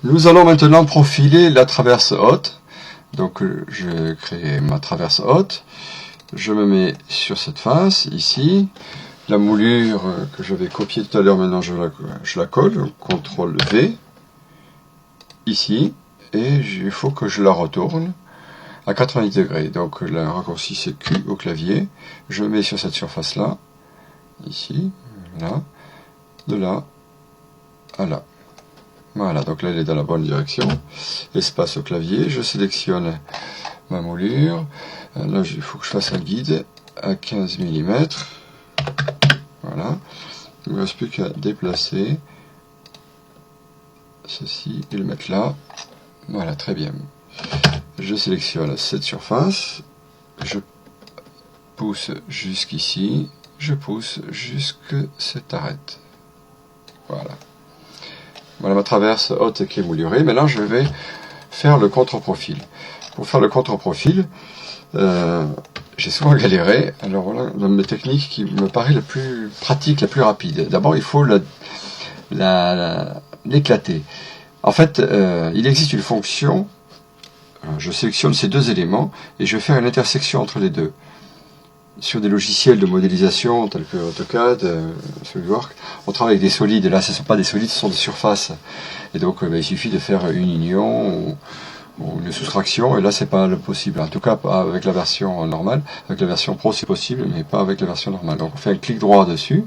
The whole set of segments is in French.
Nous allons maintenant profiler la traverse haute. Donc je crée ma traverse haute. Je me mets sur cette face, ici. La moulure que j'avais copiée tout à l'heure, maintenant je la colle. CTRL V. Ici. Et il faut que je la retourne à 90 degrés. Donc le raccourci c'est Q au clavier. Je mets sur cette surface-là. Ici. Là. De là à là. Voilà, donc là elle est dans la bonne direction. Espace au clavier, je sélectionne ma moulure. Là il faut que je fasse un guide à 15 mm. Voilà. Il ne me reste plus qu'à déplacer ceci et le mettre là. Voilà, très bien. Je sélectionne cette surface. Je pousse jusqu'ici. Je pousse jusque cette arête. Voilà. Voilà ma traverse haute qui est moulurée. Maintenant, je vais faire le contre-profil. Pour faire le contre-profil, j'ai souvent galéré. Alors voilà, une des techniques qui me paraît la plus pratique, la plus rapide. D'abord, il faut l'éclater. En fait, il existe une fonction. Je sélectionne ces deux éléments et je vais faire une intersection entre les deux. Sur des logiciels de modélisation tels que AutoCAD, SolidWorks, on travaille avec des solides. Là, ce ne sont pas des solides, ce sont des surfaces. Et donc, il suffit de faire une union ou une soustraction. Et là, c'est pas possible. En tout cas, pas avec la version normale. Avec la version Pro, c'est possible, mais pas avec la version normale. Donc, on fait un clic droit dessus.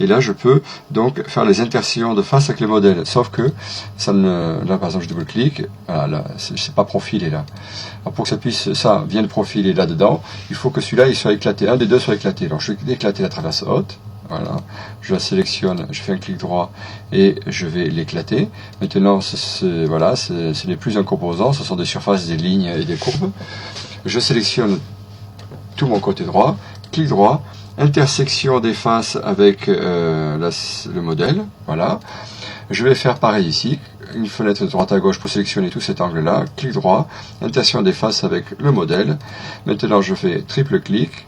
Et là, je peux donc faire les intersections de face avec les modèles. Sauf que ça ne, là, par exemple, je double-clique. Voilà, là, c'est pas profilé là. Alors, pour que ça vienne profiler là-dedans, il faut que celui-là il soit éclaté. Un des deux soit éclaté. Alors, je vais éclater la traverse haute. Voilà, je la sélectionne, je fais un clic droit et je vais l'éclater. Maintenant, voilà, ce n'est plus un composant, ce sont des surfaces, des lignes et des courbes. Je sélectionne tout mon côté droit, clic droit, intersection des faces avec le modèle. Voilà. Je vais faire pareil ici, une fenêtre de droite à gauche pour sélectionner tout cet angle-là, clic droit, intersection des faces avec le modèle. Maintenant, je fais triple clic.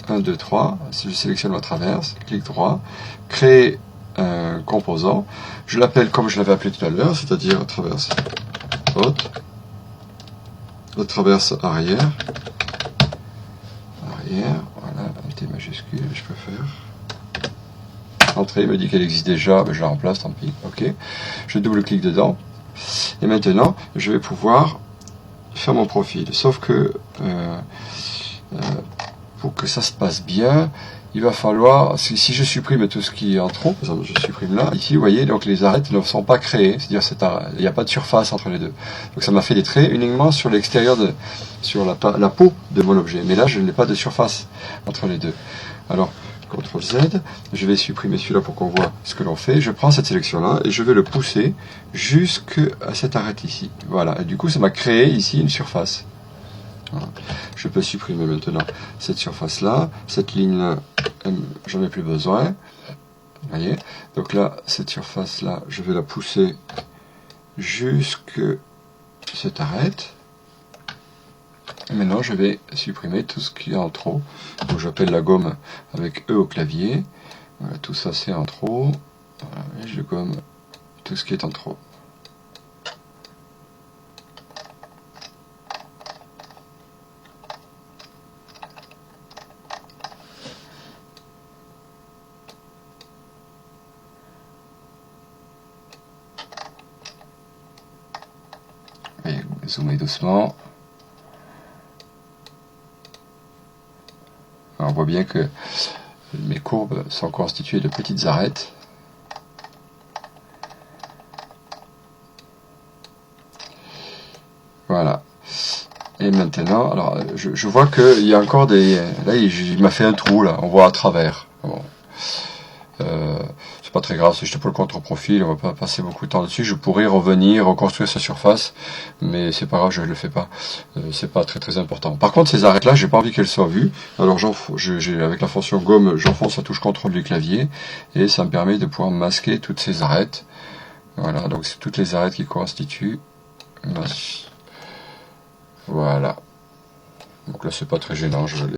1, 2, 3, si je sélectionne ma traverse, clic droit, créer un composant, je l'appelle comme je l'avais appelé tout à l'heure, c'est-à-dire traverse haute, la traverse arrière, voilà, un T majuscule, je peux faire. Entrée, il me dit qu'elle existe déjà, mais je la remplace, tant pis, ok. Je double-clique dedans, et maintenant, je vais pouvoir faire mon profil, sauf que pour que ça se passe bien, il va falloir, si je supprime tout ce qui est en trop, par exemple je supprime là, ici vous voyez, donc les arêtes ne sont pas créées, c'est-à-dire il n'y a pas de surface entre les deux. Donc ça m'a fait des traits uniquement sur l'extérieur, sur la peau de mon objet, mais là je n'ai pas de surface entre les deux. Alors, CTRL Z, je vais supprimer celui-là pour qu'on voit ce que l'on fait, je prends cette sélection-là et je vais le pousser jusqu'à cette arête ici. Voilà, et du coup ça m'a créé ici une surface. Voilà. Je peux supprimer maintenant cette surface là, cette ligne là, j'en ai plus besoin. Vous voyez, donc là, cette surface là, je vais la pousser jusque cette arête. Et maintenant, je vais supprimer tout ce qui est en trop. Donc j'appelle la gomme avec E au clavier. Voilà, tout ça c'est en trop. Voilà, et je gomme tout ce qui est en trop. Zoomer doucement. Alors, on voit bien que mes courbes sont constituées de petites arêtes. Voilà. Et maintenant, alors je vois qu'il y a encore des... Là, il m'a fait un trou, là, on voit à travers. Bon. C'est pas très grave, c'est juste pour le contre-profil, on va pas passer beaucoup de temps dessus. Je pourrais revenir, reconstruire sa surface, mais c'est pas grave, je le fais pas. C'est pas très important. Par contre, ces arêtes-là, j'ai pas envie qu'elles soient vues. Alors, avec la fonction gomme, j'enfonce la touche CTRL du clavier, et ça me permet de pouvoir masquer toutes ces arêtes. Voilà, donc c'est toutes les arêtes qui constituent. Voilà. Donc là, c'est pas très gênant, je